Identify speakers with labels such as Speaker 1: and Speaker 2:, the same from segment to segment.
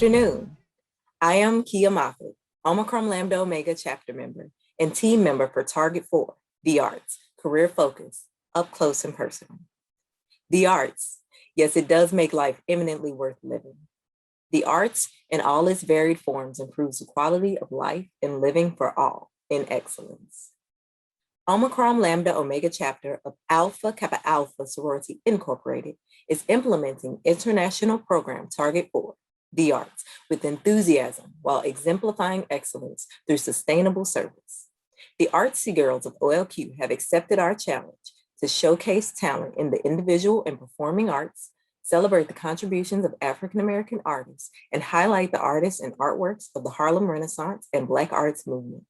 Speaker 1: afternoon. I am Kia Moffett, Omicron Lambda Omega chapter member and team member for Target 4, The Arts, Career Focus, Up Close and Personal. The arts, yes, it does make life eminently worth living. The arts, in all its varied forms, improves the quality of life and living for all in excellence. Omicron Lambda Omega chapter of Alpha Kappa Alpha Sorority Incorporated is implementing international program Target 4, The Arts, with enthusiasm while exemplifying excellence through sustainable service. The Artsy Girls of OLQ have accepted our challenge to showcase talent in the individual and performing arts, celebrate the contributions of African American artists, and highlight the artists and artworks of the Harlem Renaissance and Black arts movement.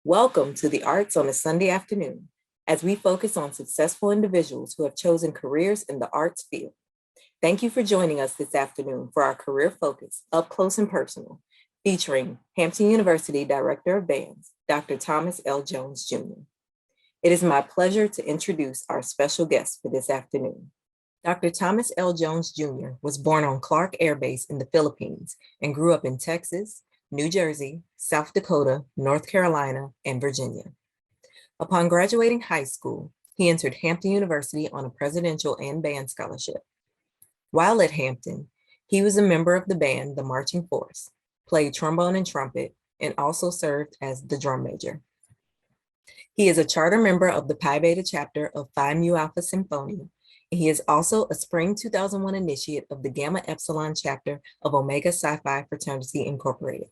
Speaker 1: Welcome to the Arts on a Sunday afternoon, as we focus on successful individuals who have chosen careers in the arts field. Thank you for joining us this afternoon for our career focus, Up Close and Personal, featuring Hampton University Director of Bands, Dr. Thomas L. Jones, Jr. It is my pleasure to introduce our special guest for this afternoon. Dr. Thomas L. Jones, Jr. was born on Clark Air Base in the Philippines and grew up in Texas, New Jersey, South Dakota, North Carolina, and Virginia. Upon graduating high school, he entered Hampton University on a presidential and band scholarship. While at Hampton, he was a member of the band, the Marching Force, played trombone and trumpet, and also served as the drum major. He is a charter member of the Pi Beta chapter of Phi Mu Alpha Symphonia, and he is also a spring 2001 initiate of the Gamma Epsilon chapter of Omega Psi Phi Fraternity Incorporated.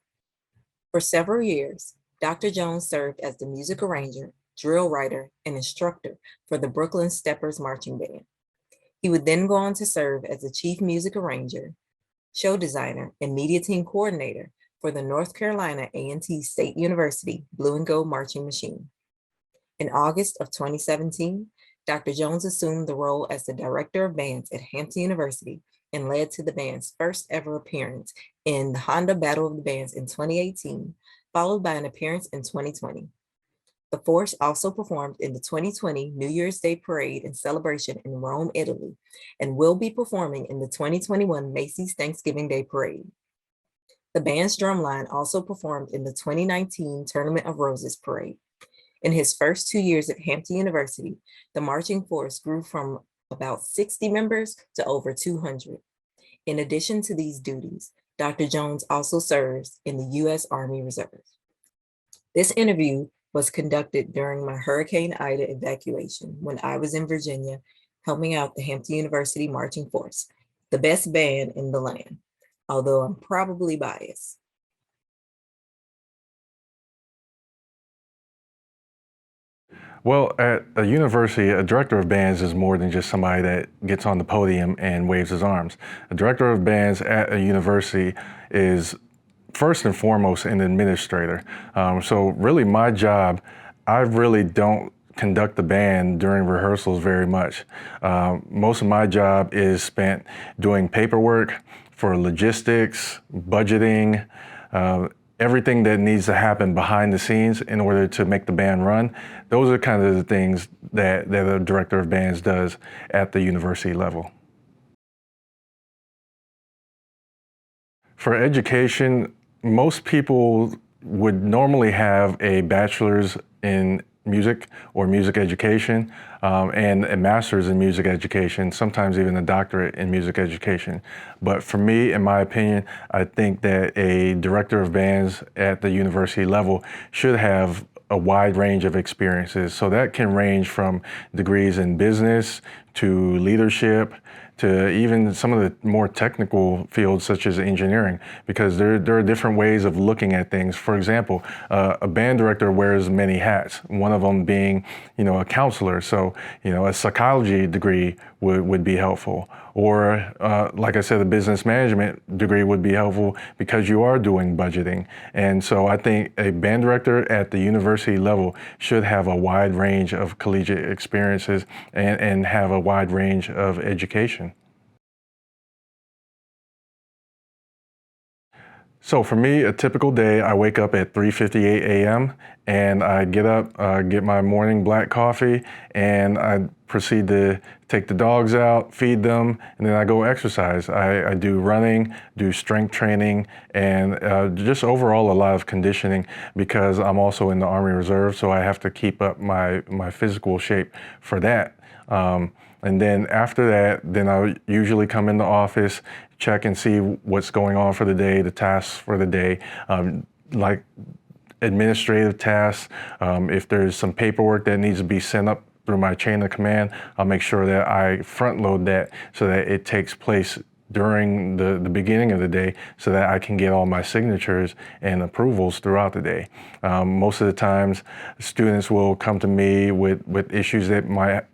Speaker 1: For several years, Dr. Jones served as the music arranger, drill writer, and instructor for the Brooklyn Steppers Marching Band. He would then go on to serve as the chief music arranger, show designer, and media team coordinator for the North Carolina A&T State University Blue and Gold Marching Machine. In August of 2017, Dr. Jones assumed the role as the director of bands at Hampton University and led to the band's first ever appearance in the Honda Battle of the Bands in 2018, followed by an appearance in 2020. The Force also performed in the 2020 New Year's Day Parade and celebration in Rome, Italy, and will be performing in the 2021 Macy's Thanksgiving Day Parade. The band's drumline also performed in the 2019 Tournament of Roses Parade. In his first 2 years at Hampton University, the Marching Force grew from about 60 members to over 200. In addition to these duties, Dr. Jones also serves in the U.S. Army Reserve. This interview was conducted during my Hurricane Ida evacuation when I was in Virginia, helping out the Hampton University Marching Force, the best band in the land, although I'm probably biased.
Speaker 2: Well, at a university, a director of bands is more than just somebody that gets on the podium and waves his arms. A director of bands at a university is first and foremost an administrator. So really my job, I really don't conduct the band during rehearsals very much. Most of my job is spent doing paperwork for logistics, budgeting, everything that needs to happen behind the scenes in order to make the band run. Those are kind of the things that a director of bands does at the university level. For education, most people would normally have a bachelor's in music or music education and a master's in music education, sometimes even a doctorate in music education. But for me, in my opinion, I think that a director of bands at the university level should have a wide range of experiences. So that can range from degrees in business to leadership to even some of the more technical fields such as engineering, because there are different ways of looking at things. For example, a band director wears many hats, one of them being, a counselor. So, a psychology degree would be helpful. Or, like I said, a business management degree would be helpful because you are doing budgeting. And so I think a band director at the university level should have a wide range of collegiate experiences and have a wide range of education. So for me, a typical day, I wake up at 3:58 a.m. and I get up, get my morning black coffee, and I proceed to take the dogs out, feed them, and then I go exercise. I do running, do strength training, and just overall a lot of conditioning because I'm also in the Army Reserve, so I have to keep up my physical shape for that. And then after that, then I'll usually come in the office, check and see what's going on for the day, the tasks for the day, like administrative tasks. If there's some paperwork that needs to be sent up through my chain of command, I'll make sure that I front load that so that it takes place during the beginning of the day so that I can get all my signatures and approvals throughout the day. Most of the times, students will come to me with issues that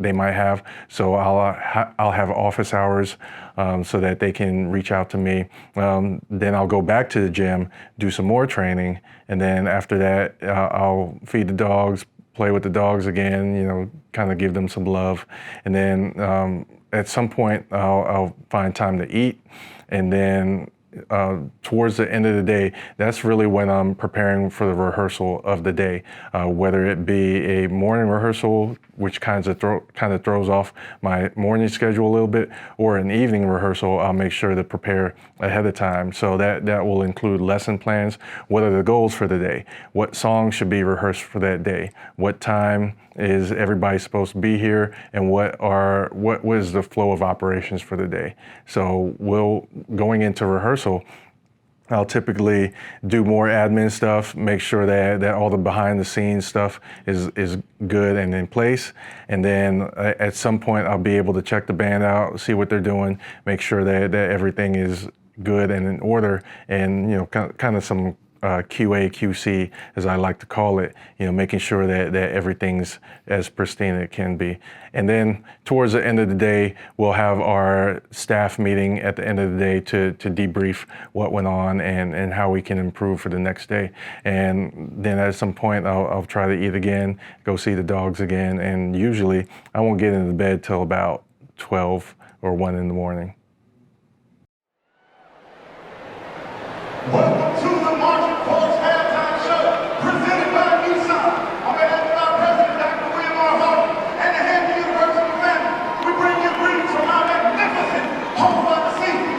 Speaker 2: they might have, so I'll have office hours so that they can reach out to me. Then I'll go back to the gym, do some more training, and then after that, I'll feed the dogs, play with the dogs again, kind of give them some love. And then at some point, I'll find time to eat. And then towards the end of the day, that's really when I'm preparing for the rehearsal of the day, whether it be a morning rehearsal, which kind of throws off my morning schedule a little bit, or an evening rehearsal. I'll make sure to prepare ahead of time. So that will include lesson plans, what are the goals for the day, what songs should be rehearsed for that day, what time is everybody supposed to be here, and what is the flow of operations for the day. So going into rehearsal, I'll typically do more admin stuff, make sure that all the behind the scenes stuff is good and in place. And then at some point I'll be able to check the band out, see what they're doing, make sure that everything is good and in order, and kind of some QA, QC, as I like to call it, making sure that everything's as pristine as it can be. And then towards the end of the day, we'll have our staff meeting at the end of the day to debrief what went on and how we can improve for the next day. And then at some point, I'll try to eat again, go see the dogs again, and usually I won't get into bed till about 12 or 1 in the morning.
Speaker 3: Welcome to the Marching Corps halftime show, presented by Nissan. On behalf of our president, Dr. William R. Harvey, and the Hampton University family, we bring you greetings from our magnificent home of the season.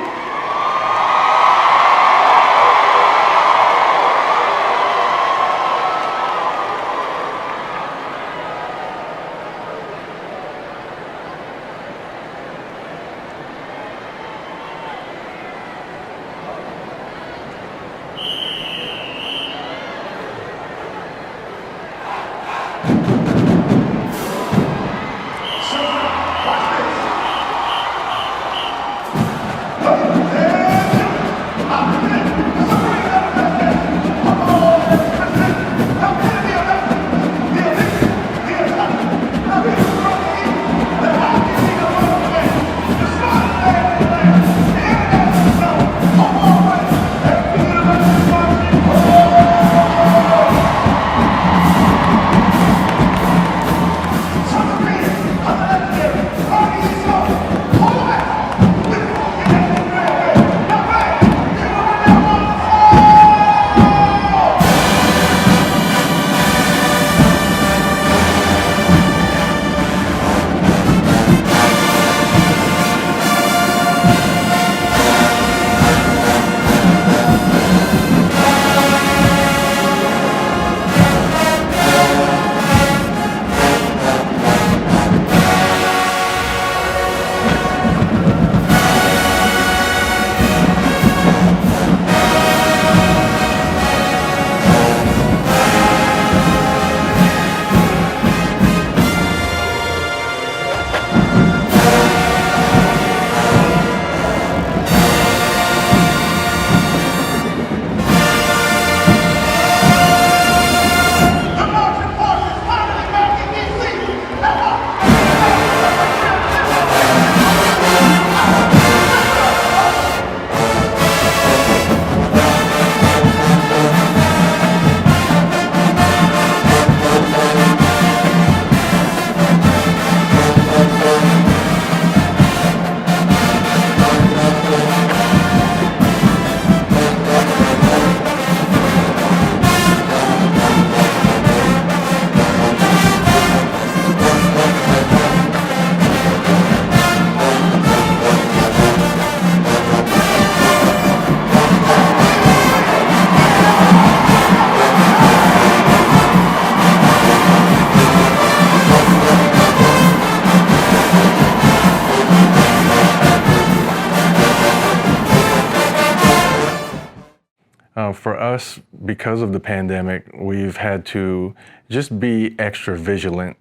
Speaker 2: for us, because of the pandemic, we've had to just be extra vigilant.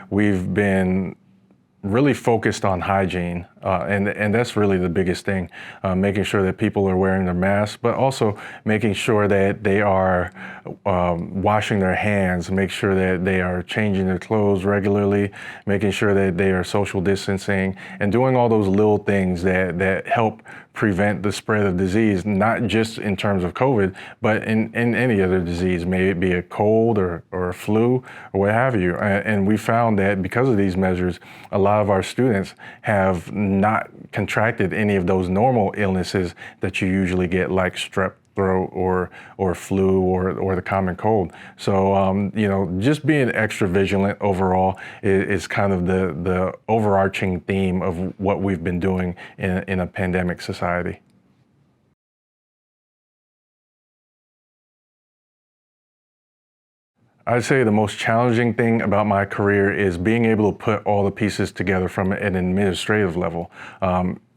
Speaker 2: We've been really focused on hygiene, and that's really the biggest thing, making sure that people are wearing their masks, but also making sure that they are washing their hands, make sure that they are changing their clothes regularly, making sure that they are social distancing, and doing all those little things that help prevent the spread of disease, not just in terms of COVID, but in any other disease, may it be a cold or a flu or what have you. And we found that because of these measures, a lot of our students have not contracted any of those normal illnesses that you usually get, like strep throat or flu or the common cold. So just being extra vigilant overall is kind of the overarching theme of what we've been doing in a pandemic society. I'd say the most challenging thing about my career is being able to put all the pieces together from an administrative level.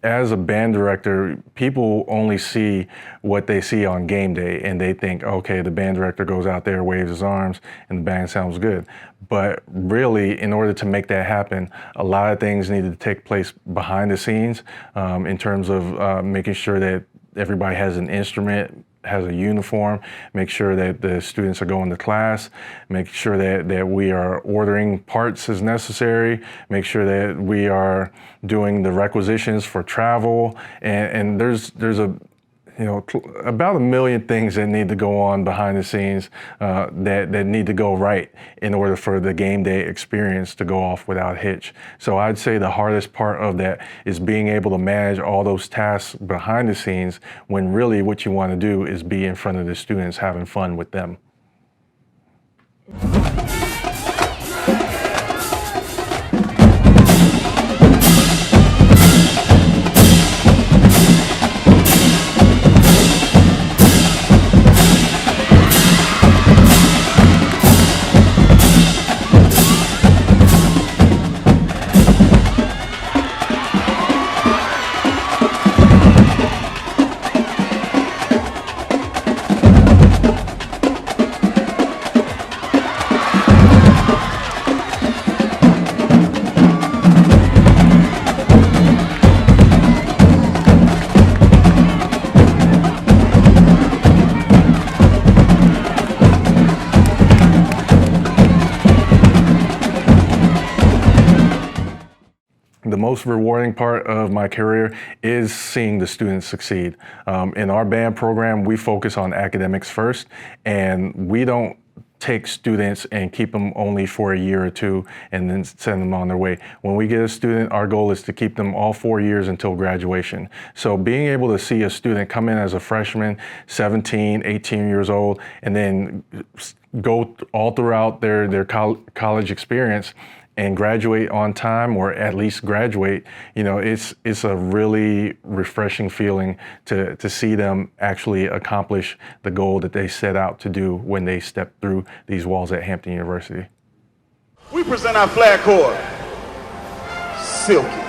Speaker 2: As a band director, people only see what they see on game day, and they think, okay, the band director goes out there, waves his arms, and the band sounds good. But really, in order to make that happen, a lot of things needed to take place behind the scenes, in terms of making sure that everybody has an instrument, has a uniform, make sure that the students are going to class, make sure that we are ordering parts as necessary, make sure that we are doing the requisitions for travel, and there's about a million things that need to go on behind the scenes that need to go right in order for the game day experience to go off without a hitch. So I'd say the hardest part of that is being able to manage all those tasks behind the scenes when really what you want to do is be in front of the students having fun with them. The most rewarding part of my career is seeing the students succeed. In our band program, we focus on academics first, and we don't take students and keep them only for a year or two and then send them on their way. When we get a student, our goal is to keep them all 4 years until graduation. So being able to see a student come in as a freshman, 17, 18 years old, and then go all throughout their college experience and graduate on time, or at least graduate, it's a really refreshing feeling to see them actually accomplish the goal that they set out to do when they stepped through these walls at Hampton University.
Speaker 3: We present our flag corps, Silky.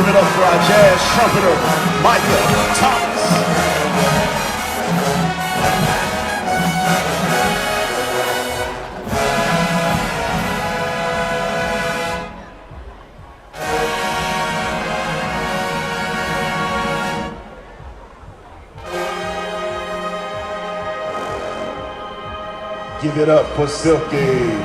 Speaker 3: Give it up for our jazz trumpeter, Micah Thomas. Give it up for Silky.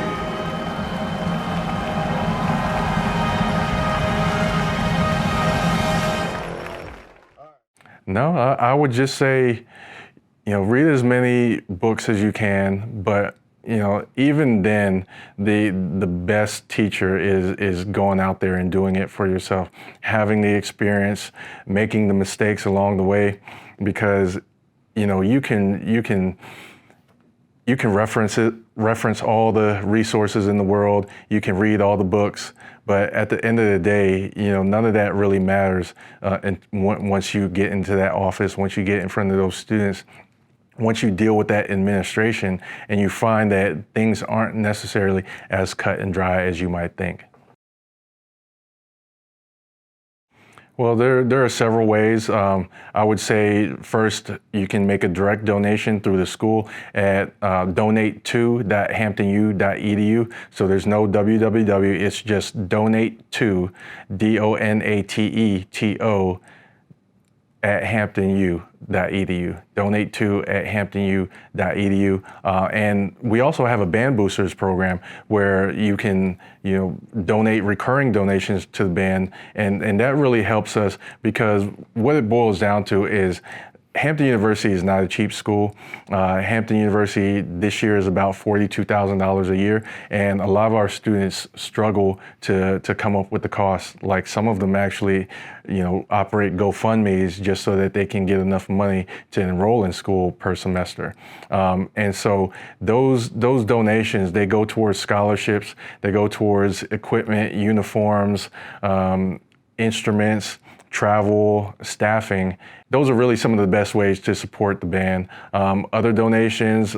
Speaker 2: No, I would just say, read as many books as you can, but even then, the best teacher is going out there and doing it for yourself, having the experience, making the mistakes along the way, because you can reference all the resources in the world, you can read all the books, but at the end of the day, none of that really matters once you get into that office, once you get in front of those students, once you deal with that administration and you find that things aren't necessarily as cut and dry as you might think. Well, there are several ways. I would say first, you can make a direct donation through the school at donate2.hamptonu.edu. So there's no www, it's just donate to, DONATETO, at hamptonu.edu, donate to at hamptonu.edu. And we also have a band boosters program where you can, donate recurring donations to the band. And that really helps us, because what it boils down to is Hampton University is not a cheap school. Hampton University this year is about $42,000 a year, and a lot of our students struggle to come up with the cost. Like, some of them actually, operate GoFundMes just so that they can get enough money to enroll in school per semester. And so those donations, they go towards scholarships, they go towards equipment, uniforms, instruments, travel, staffing. Those are really some of the best ways to support the band. Other donations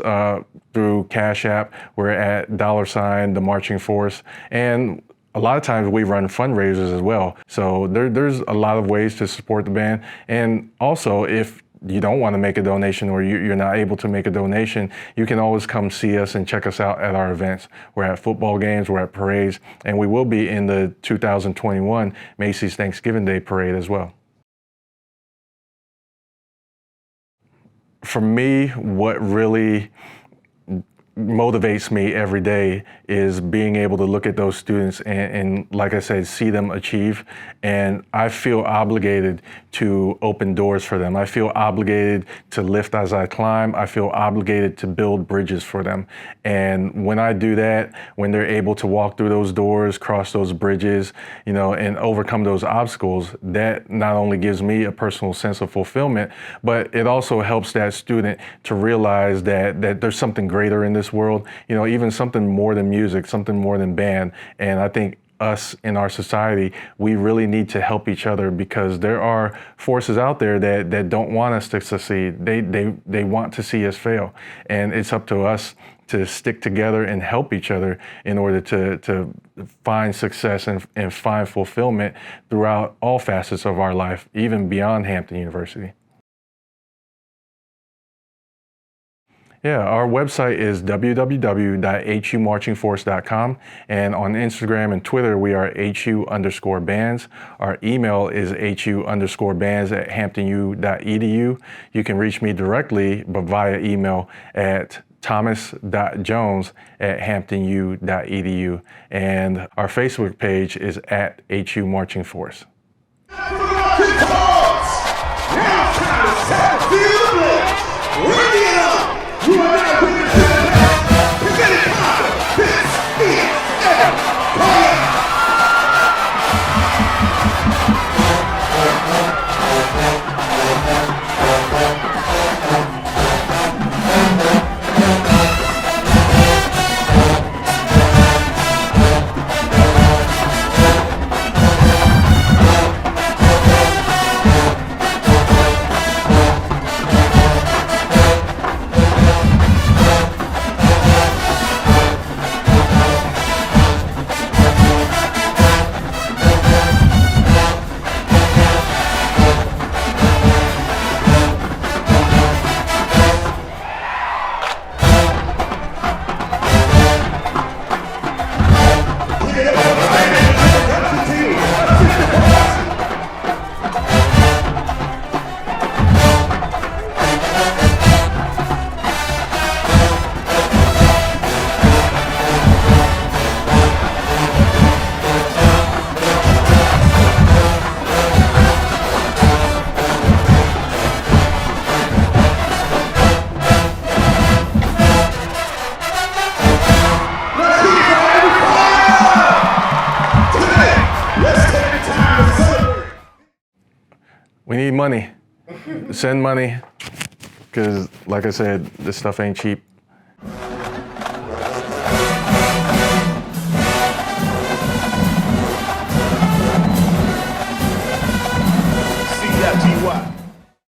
Speaker 2: through Cash App, we're at $ the Marching Force, and a lot of times we run fundraisers as well. So there's a lot of ways to support the band. And also, if you don't want to make a donation or you're not able to make a donation, you can always come see us and check us out at our events. We're at football games, we're at parades, and we will be in the 2021 Macy's Thanksgiving Day Parade as well. For me, what really motivates me every day is being able to look at those students and like I said, see them achieve. And I feel obligated to open doors for them. I feel obligated to lift as I climb. I feel obligated to build bridges for them. And when I do that, when they're able to walk through those doors, cross those bridges, and overcome those obstacles, that not only gives me a personal sense of fulfillment, but it also helps that student to realize that there's something greater in this world, even something more than music, something more than band. And I think us in our society, we really need to help each other, because there are forces out there that don't want us to succeed. They want to see us fail. And it's up to us to stick together and help each other in order to find success and find fulfillment throughout all facets of our life, even beyond Hampton University. Yeah, our website is www.humarchingforce.com, and on Instagram and Twitter we are HU_bands. Our email is HU_bands@hamptonu.edu. You can reach me directly, but via email at thomas.jones@hamptonu.edu, and our Facebook page is at HU Marching Force.
Speaker 3: You are now presented by this is Empire.
Speaker 2: We need money. Send money, because like I said, this stuff ain't cheap.